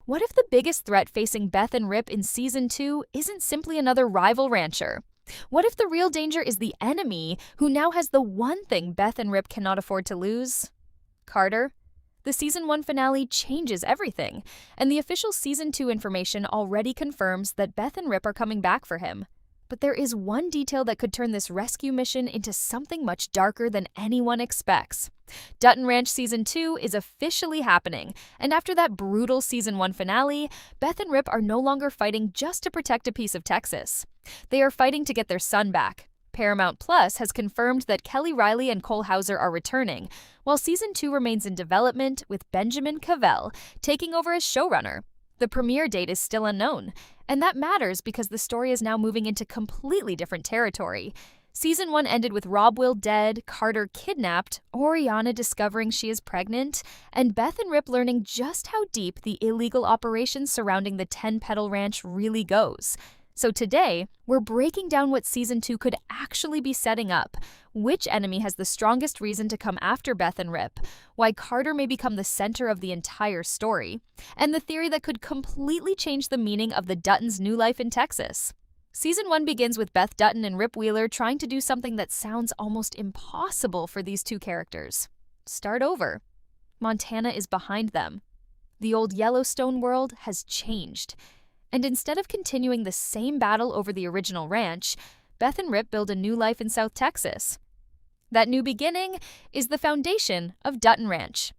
What if the biggest threat facing Beth and Rip in Season 2 isn't simply another rival rancher? What if the real danger is the enemy who now has the one thing Beth and Rip cannot afford to lose? Carter? The Season 1 finale changes everything, and the official Season 2 information already confirms that Beth and Rip are coming back for him. But there is one detail that could turn this rescue mission into something much darker than anyone expects. Dutton Ranch Season 2 is officially happening, and after that brutal Season 1 finale, Beth and Rip are no longer fighting just to protect a piece of Texas. They are fighting to get their son back. Paramount Plus has confirmed that Reilly and Hauser are returning, while Season 2 remains in development with Benjamin Cavell taking over as showrunner. The premiere date is still unknown, and that matters because the story is now moving into completely different territory. Season 1 ended with Rob Will dead, Carter kidnapped, Oreana discovering she is pregnant, and Beth and Rip learning just how deep the illegal operations surrounding the 10 Petal Ranch really goes. So today, we're breaking down what Season 2 could actually be setting up, which enemy has the strongest reason to come after Beth and Rip, why Carter may become the center of the entire story, and the theory that could completely change the meaning of the Duttons' new life in Texas. Season 1 begins with Beth Dutton and Rip Wheeler trying to do something that sounds almost impossible for these two characters. Start over. Montana is behind them. The old Yellowstone world has changed. And instead of continuing the same battle over the original ranch, Beth and Rip build a new life in South Texas. That new beginning is the foundation of Dutton Ranch.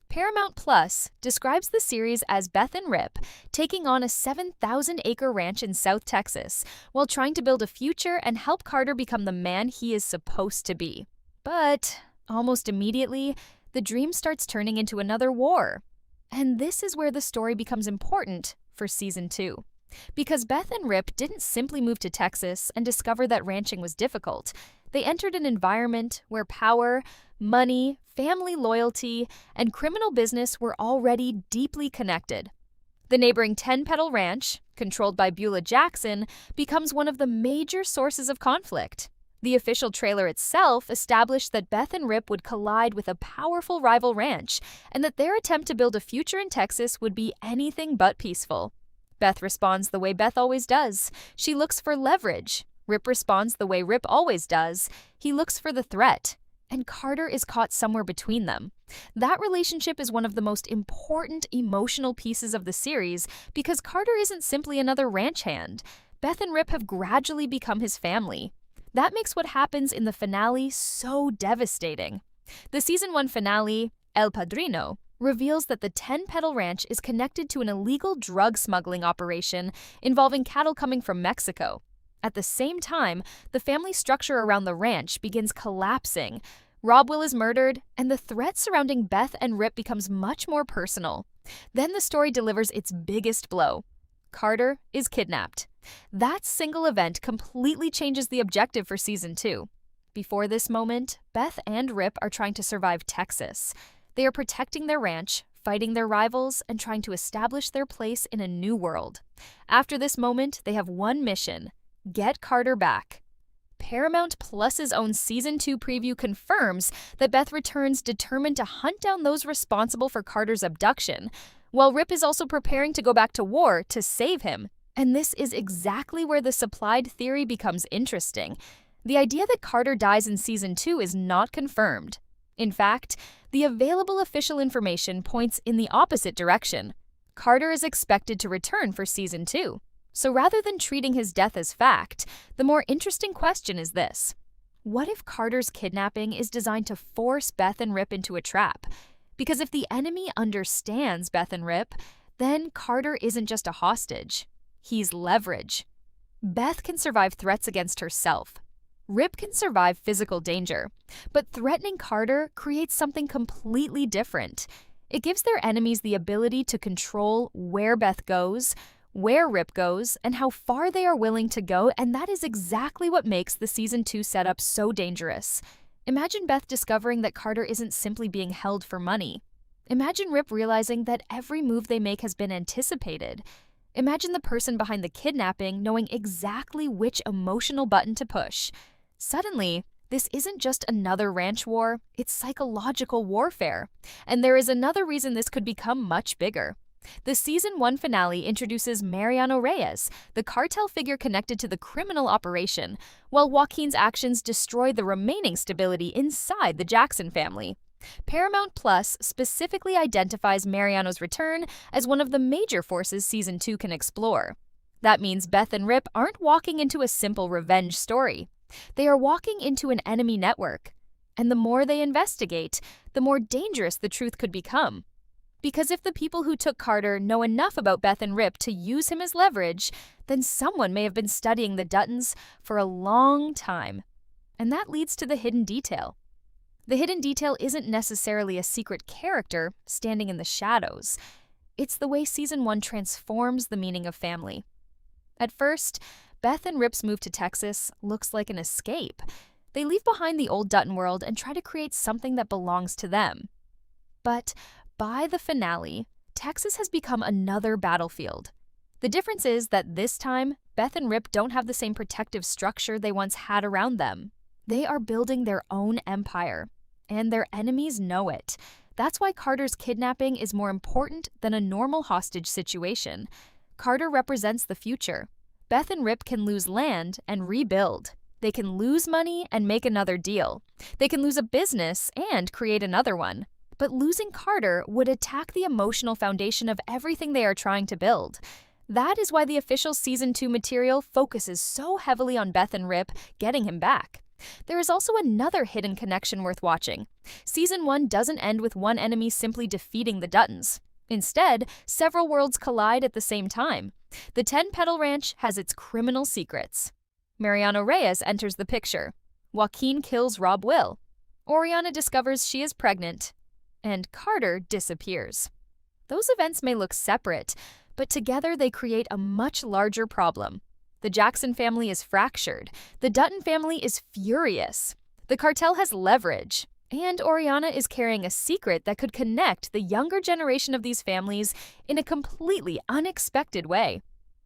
Paramount Plus describes the series as Beth and Rip taking on a 7,000-acre ranch in South Texas while trying to build a future and help Carter become the man he is supposed to be. But almost immediately, the dream starts turning into another war. And this is where the story becomes important for Season 2. Because Beth and Rip didn't simply move to Texas and discover that ranching was difficult. They entered an environment where power, money, family loyalty, and criminal business were already deeply connected. The neighboring 10 Petal Ranch, controlled by Beulah Jackson, becomes one of the major sources of conflict. The official trailer itself established that Beth and Rip would collide with a powerful rival ranch, and that their attempt to build a future in Texas would be anything but peaceful. Beth responds the way Beth always does. She looks for leverage. Rip responds the way Rip always does. He looks for the threat. And Carter is caught somewhere between them. That relationship is one of the most important emotional pieces of the series because Carter isn't simply another ranch hand. Beth and Rip have gradually become his family. That makes what happens in the finale so devastating. The Season 1 finale, El Padrino, reveals that the 10 Petal Ranch is connected to an illegal drug smuggling operation involving cattle coming from Mexico. At the same time, the family structure around the ranch begins collapsing. Rob Will is murdered, and the threat surrounding Beth and Rip becomes much more personal. Then the story delivers its biggest blow. Carter is kidnapped. That single event completely changes the objective for Season 2. Before this moment, Beth and Rip are trying to survive Texas. They are protecting their ranch, fighting their rivals, and trying to establish their place in a new world. After this moment, they have one mission: get Carter back. Paramount Plus's own Season 2 preview confirms that Beth returns determined to hunt down those responsible for Carter's abduction, while Rip is also preparing to go back to war to save him. And this is exactly where the supplied theory becomes interesting. The idea that Carter dies in Season 2 is not confirmed. In fact, the available official information points in the opposite direction. Carter is expected to return for Season 2. So rather than treating his death as fact, the more interesting question is this: what if Carter's kidnapping is designed to force Beth and Rip into a trap? Because if the enemy understands Beth and Rip, then Carter isn't just a hostage. He's leverage. Beth can survive threats against herself. Rip can survive physical danger, but threatening Carter creates something completely different. It gives their enemies the ability to control where Beth goes, where Rip goes, and how far they are willing to go, and that is exactly what makes the Season 2 setup so dangerous. Imagine Beth discovering that Carter isn't simply being held for money. Imagine Rip realizing that every move they make has been anticipated. Imagine the person behind the kidnapping knowing exactly which emotional button to push. Suddenly, this isn't just another ranch war, it's psychological warfare. And there is another reason this could become much bigger. The Season 1 finale introduces Mariano Reyes, the cartel figure connected to the criminal operation, while Joaquin's actions destroy the remaining stability inside the Jackson family. Paramount Plus specifically identifies Mariano's return as one of the major forces Season 2 can explore. That means Beth and Rip aren't walking into a simple revenge story. They are walking into an enemy network. And the more they investigate, the more dangerous the truth could become. Because if the people who took Carter know enough about Beth and Rip to use him as leverage, then someone may have been studying the Duttons for a long time. And that leads to the hidden detail. The hidden detail isn't necessarily a secret character standing in the shadows. It's the way Season 1 transforms the meaning of family. At first, Beth and Rip's move to Texas looks like an escape. They leave behind the old Dutton world and try to create something that belongs to them. But by the finale, Texas has become another battlefield. The difference is that this time, Beth and Rip don't have the same protective structure they once had around them. They are building their own empire, and their enemies know it. That's why Carter's kidnapping is more important than a normal hostage situation. Carter represents the future. Beth and Rip can lose land and rebuild. They can lose money and make another deal. They can lose a business and create another one. But losing Carter would attack the emotional foundation of everything they are trying to build. That is why the official Season 2 material focuses so heavily on Beth and Rip getting him back. There is also another hidden connection worth watching. Season 1 doesn't end with one enemy simply defeating the Duttons. Instead, several worlds collide at the same time. The Petal Ranch has its criminal secrets. Mariano Reyes enters the picture. Joaquin kills Rob Will. Oreana discovers she is pregnant. And Carter disappears. Those events may look separate, but together they create a much larger problem. The Jackson family is fractured. The Dutton family is furious. The cartel has leverage. And Oreana is carrying a secret that could connect the younger generation of these families in a completely unexpected way.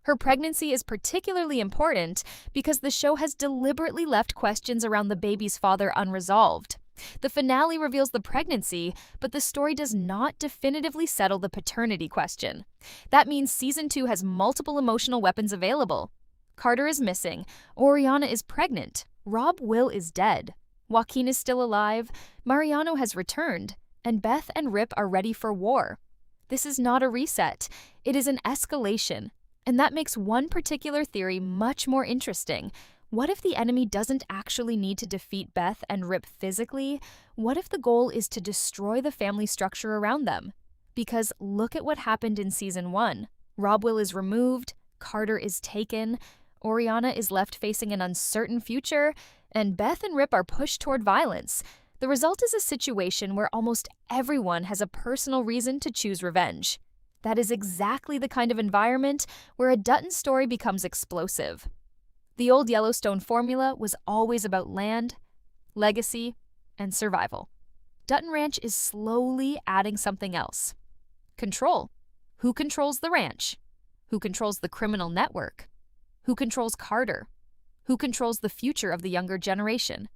Her pregnancy is particularly important because the show has deliberately left questions around the baby's father unresolved. The finale reveals the pregnancy, but the story does not definitively settle the paternity question. That means Season 2 has multiple emotional weapons available. Carter is missing, Oreana is pregnant, Rob Will is dead, Joaquin is still alive, Mariano has returned, and Beth and Rip are ready for war. This is not a reset, it is an escalation, and that makes one particular theory much more interesting. What if the enemy doesn't actually need to defeat Beth and Rip physically? What if the goal is to destroy the family structure around them? Because look at what happened in Season 1. Rob Will is removed, Carter is taken, Oreana is left facing an uncertain future, and Beth and Rip are pushed toward violence. The result is a situation where almost everyone has a personal reason to choose revenge. That is exactly the kind of environment where a Dutton story becomes explosive. The old Yellowstone formula was always about land, legacy, and survival. Dutton Ranch is slowly adding something else. Control. Who controls the ranch? Who controls the criminal network? Who controls Carter? Who controls the future of the younger generation?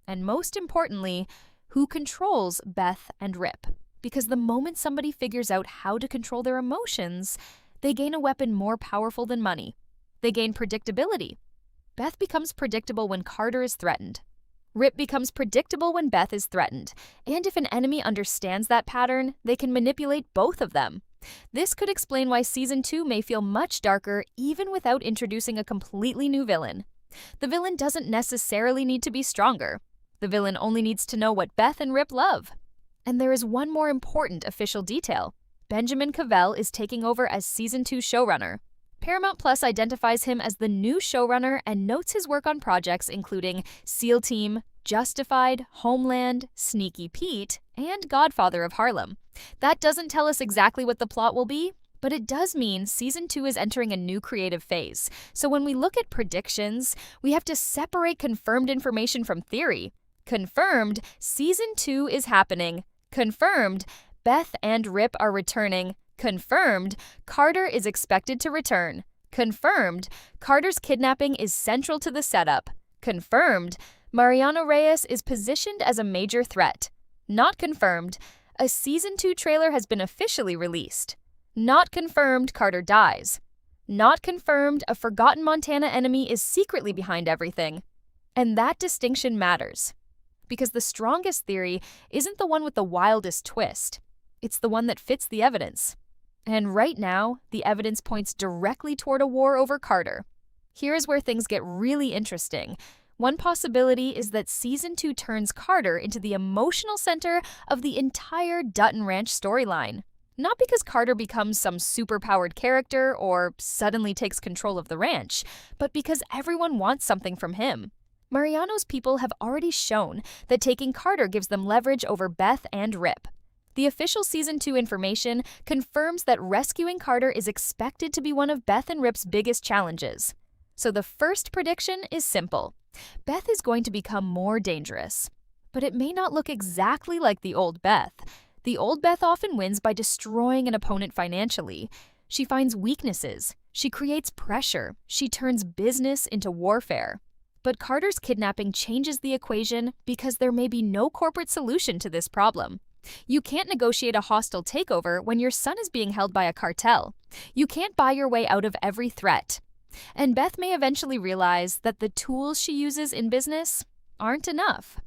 And most importantly, who controls Beth and Rip? Because the moment somebody figures out how to control their emotions, they gain a weapon more powerful than money. They gain predictability. Beth becomes predictable when Carter is threatened. Rip becomes predictable when Beth is threatened. And if an enemy understands that pattern, they can manipulate both of them. This could explain why Season 2 may feel much darker even without introducing a completely new villain. The villain doesn't necessarily need to be stronger. The villain only needs to know what Beth and Rip love. And there is one more important official detail. Benjamin Cavell is taking over as Season 2 showrunner. Paramount Plus identifies him as the new showrunner and notes his work on projects including SEAL Team, Justified, Homeland, Sneaky Pete, and Godfather of Harlem. That doesn't tell us exactly what the plot will be, but it does mean Season 2 is entering a new creative phase. So when we look at predictions, we have to separate confirmed information from theory. Confirmed, Season 2 is happening. Confirmed, Beth and Rip are returning. Confirmed, Carter is expected to return. Confirmed, Carter's kidnapping is central to the setup. Confirmed, Mariano Reyes is positioned as a major threat. Not confirmed, a Season 2 trailer has been officially released. Not confirmed, Carter dies. Not confirmed, a forgotten Montana enemy is secretly behind everything. And that distinction matters. Because the strongest theory isn't the one with the wildest twist. It's the one that fits the evidence. And right now, the evidence points directly toward a war over Carter. Here is where things get really interesting. One possibility is that Season 2 turns Carter into the emotional center of the entire Dutton Ranch storyline. Not because Carter becomes some superpowered character or suddenly takes control of the ranch, but because everyone wants something from him. Mariano's people have already shown that taking Carter gives them leverage over Beth and Rip. The official Season 2 information confirms that rescuing Carter is expected to be one of Beth and Rip's biggest challenges. So the first prediction is simple. Beth is going to become more dangerous. But it may not look exactly like the old Beth. The old Beth often wins by destroying an opponent financially. She finds weaknesses. She creates pressure. She turns business into warfare. But Carter's kidnapping changes the equation because there may be no corporate solution to this problem. You can't negotiate a hostile takeover when your son is being held by a cartel. You can't buy your way out of every threat. And Beth may eventually realize that the tools she uses in business aren't enough.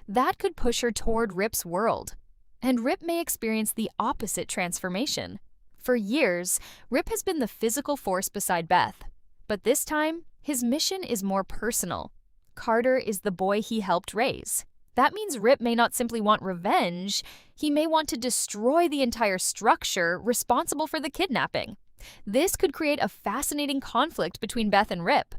That could push her toward Rip's world. And Rip may experience the opposite transformation. For years, Rip has been the physical force beside Beth. But this time, his mission is more personal. Carter is the boy he helped raise. That means Rip may not simply want revenge, he may want to destroy the entire structure responsible for the kidnapping. This could create a fascinating conflict between Beth and Rip.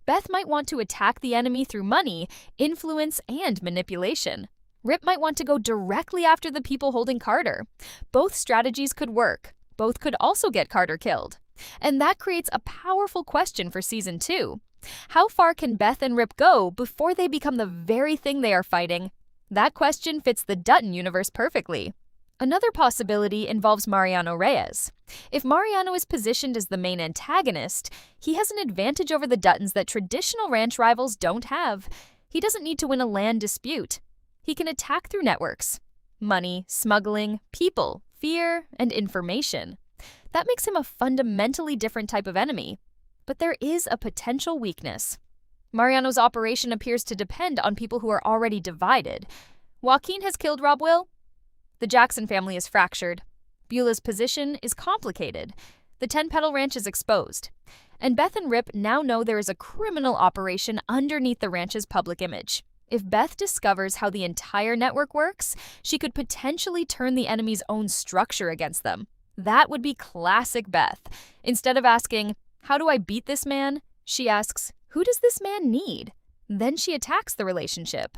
Beth might want to attack the enemy through money, influence, and manipulation. Rip might want to go directly after the people holding Carter. Both strategies could work. Both could also get Carter killed. And that creates a powerful question for Season 2. How far can Beth and Rip go before they become the very thing they are fighting? That question fits the Dutton universe perfectly. Another possibility involves Mariano Reyes. If Mariano is positioned as the main antagonist, he has an advantage over the Duttons that traditional ranch rivals don't have. He doesn't need to win a land dispute. He can attack through networks. Money, smuggling, people, fear, and information. That makes him a fundamentally different type of enemy. But there is a potential weakness. Mariano's operation appears to depend on people who are already divided. Joaquin has killed Rob Will. The Jackson family is fractured. Beulah's position is complicated. The 10 Petal Ranch is exposed. And Beth and Rip now know there is a criminal operation underneath the ranch's public image. If Beth discovers how the entire network works, she could potentially turn the enemy's own structure against them. That would be classic Beth. Instead of asking, "How do I beat this man?" she asks, "Who does this man need?" Then she attacks the relationship.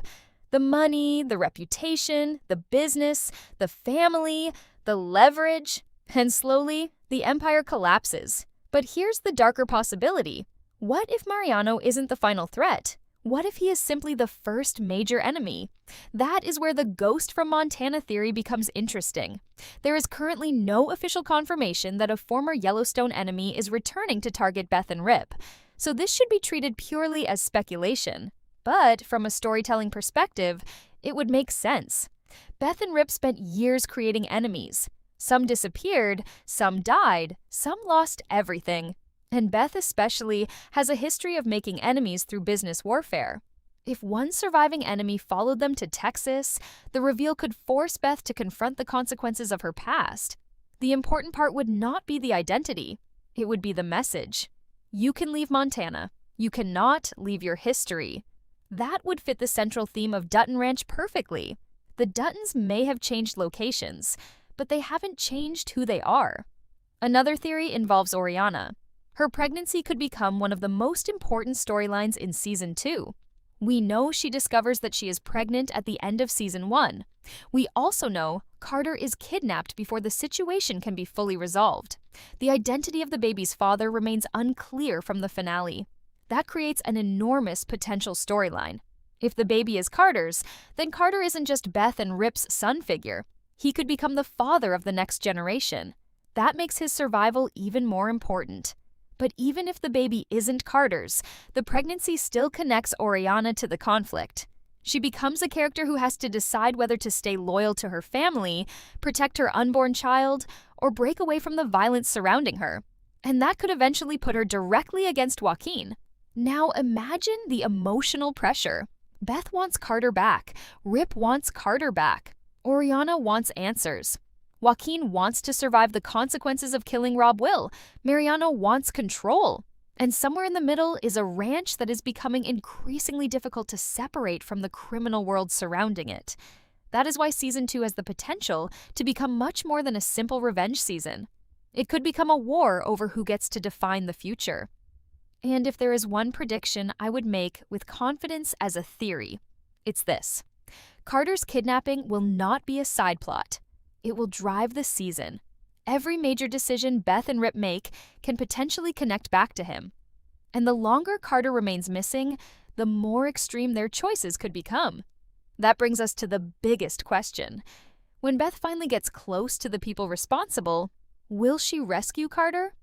The money, the reputation, the business, the family, the leverage, and slowly, the empire collapses. But here's the darker possibility. What if Mariano isn't the final threat? What if he is simply the first major enemy? That is where the ghost from Montana theory becomes interesting. There is currently no official confirmation that a former Yellowstone enemy is returning to target Beth and Rip, so this should be treated purely as speculation. But from a storytelling perspective, it would make sense. Beth and Rip spent years creating enemies. Some disappeared, some died, some lost everything. And Beth especially has a history of making enemies through business warfare. If one surviving enemy followed them to Texas, the reveal could force Beth to confront the consequences of her past. The important part would not be the identity. It would be the message. You can leave Montana. You cannot leave your history. That would fit the central theme of Dutton Ranch perfectly. The Duttons may have changed locations, but they haven't changed who they are. Another theory involves Oreana. Her pregnancy could become one of the most important storylines in Season 2. We know she discovers that she is pregnant at the end of Season 1. We also know Carter is kidnapped before the situation can be fully resolved. The identity of the baby's father remains unclear from the finale. That creates an enormous potential storyline. If the baby is Carter's, then Carter isn't just Beth and Rip's son figure. He could become the father of the next generation. That makes his survival even more important. But even if the baby isn't Carter's, the pregnancy still connects Oreana to the conflict. She becomes a character who has to decide whether to stay loyal to her family, protect her unborn child, or break away from the violence surrounding her. And that could eventually put her directly against Joaquin. Now imagine the emotional pressure. Beth wants Carter back. Rip wants Carter back. Oreana wants answers. Joaquin wants to survive the consequences of killing Rob Will. Mariano wants control. And somewhere in the middle is a ranch that is becoming increasingly difficult to separate from the criminal world surrounding it. That is why Season 2 has the potential to become much more than a simple revenge season. It could become a war over who gets to define the future. And if there is one prediction I would make with confidence as a theory, it's this. Carter's kidnapping will not be a side plot. It will drive the season. Every major decision Beth and Rip make can potentially connect back to him. And the longer Carter remains missing, the more extreme their choices could become. That brings us to the biggest question. When Beth finally gets close to the people responsible, will she rescue Carter?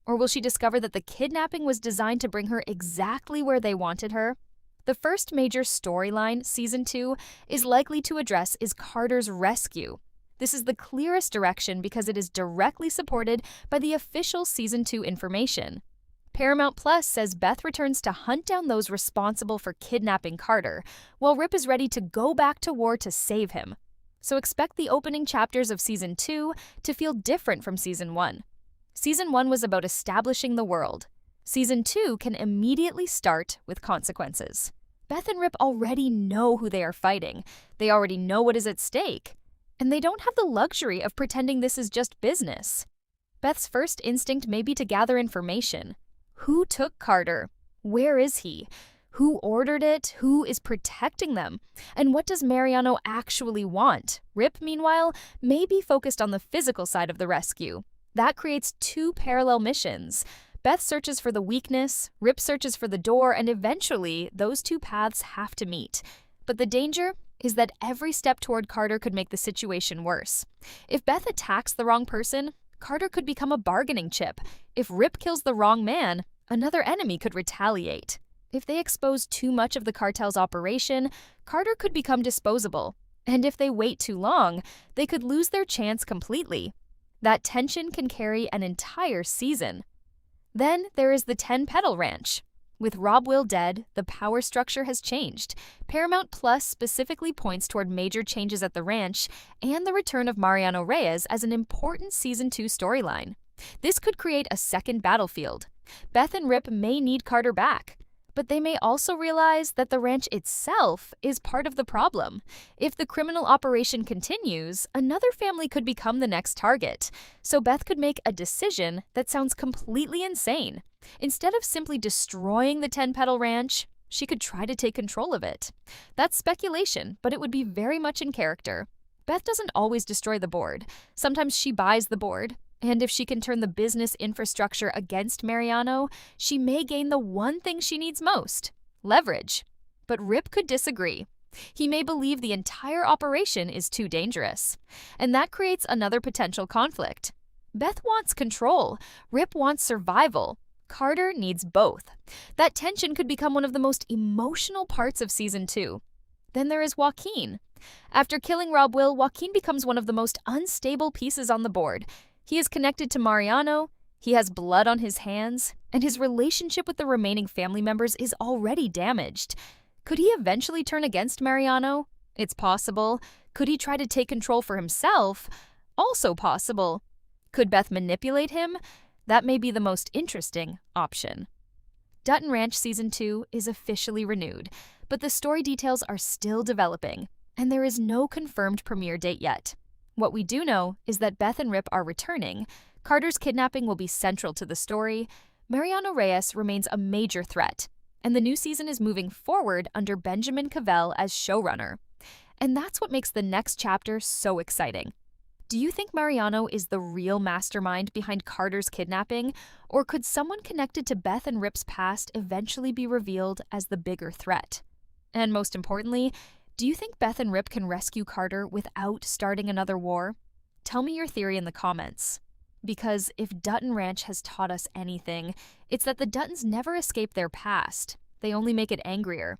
Or will she discover that the kidnapping was designed to bring her exactly where they wanted her? The first major storyline, Season 2, is likely to address is Carter's rescue. This is the clearest direction because it is directly supported by the official Season 2 information. Paramount Plus says Beth returns to hunt down those responsible for kidnapping Carter, while Rip is ready to go back to war to save him. So expect the opening chapters of Season 2 to feel different from Season 1. Season 1 was about establishing the world. Season 2 can immediately start with consequences. Beth and Rip already know who they are fighting. They already know what is at stake. And they don't have the luxury of pretending this is just business. Beth's first instinct may be to gather information. Who took Carter? Where is he? Who ordered it? Who is protecting them? And what does Mariano actually want? Rip, meanwhile, may be focused on the physical side of the rescue. That creates two parallel missions. Beth searches for the weakness, Rip searches for the door, and eventually, those two paths have to meet. But the danger is that every step toward Carter could make the situation worse. If Beth attacks the wrong person, Carter could become a bargaining chip. If Rip kills the wrong man, another enemy could retaliate. If they expose too much of the cartel's operation, Carter could become disposable. And if they wait too long, they could lose their chance completely. That tension can carry an entire season. Then there is the Petal Ranch. With Rob Will dead, the power structure has changed. Paramount Plus specifically points toward major changes at the ranch and the return of Mariano Reyes as an important Season 2 storyline. This could create a second battlefield. Beth and Rip may need Carter back, but they may also realize that the ranch itself is part of the problem. If the criminal operation continues, another family could become the next target. So Beth could make a decision that sounds completely insane. Instead of simply destroying the Petal Ranch, she could try to take control of it. That's speculation, but it would be very much in character. Beth doesn't always destroy the board. Sometimes she buys the board. And if she can turn the business infrastructure against Mariano, she may gain the one thing she needs most: leverage. But Rip could disagree. He may believe the entire operation is too dangerous. And that creates another potential conflict. Beth wants control. Rip wants survival. Carter needs both. That tension could become one of the most emotional parts of Season 2. Then there is Joaquin. After killing Rob Will, Joaquin becomes one of the most unstable pieces on the board. He is connected to Mariano, he has blood on his hands, and his relationship with the remaining family members is already damaged. Could he eventually turn against Mariano? It's possible. Could he try to take control for himself? Also possible. Could Beth manipulate him? That may be the most interesting option. Dutton Ranch Season 2 is officially renewed, but the story details are still developing, and there is no confirmed premiere date yet. What we do know is that Beth and Rip are returning, Carter's kidnapping will be central to the story, Mariano Reyes remains a major threat, and the new season is moving forward under Benjamin Cavell as showrunner. And that's what makes the next chapter so exciting. Do you think Mariano is the real mastermind behind Carter's kidnapping, or could someone connected to Beth and Rip's past eventually be revealed as the bigger threat? And most importantly, do you think Beth and Rip can rescue Carter without starting another war? Tell me your theory in the comments. Because if Dutton Ranch has taught us anything, it's that the Duttons never escape their past. They only make it angrier.